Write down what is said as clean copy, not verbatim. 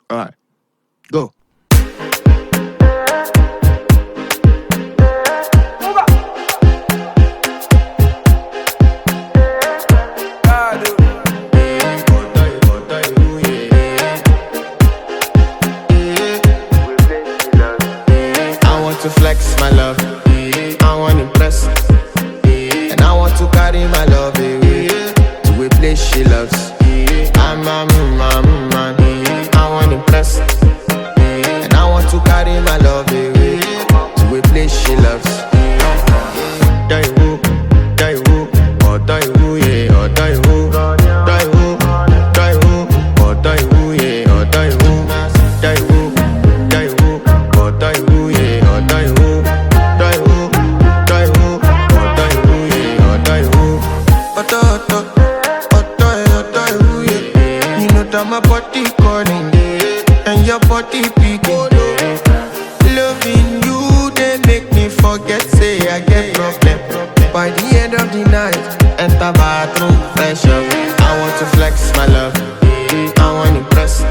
Alright, go. I want to flex my love, I want to impress, and I want to carry my love away to a place she loves. I'm a man, I want to impress, and I want to carry my love away to a place she loves. Die who, or die who, yeah, or die who, die who, or die who, yeah, or die who, die who, or die who, yeah, or die who, or die who, yeah, or die who. Die who, yeah. You know that my body calling, and your body picking. Loving you, they make me forget, say I get problem. By the end of the night, enter bathroom, fresh up. I want to flex my love, I want to impress,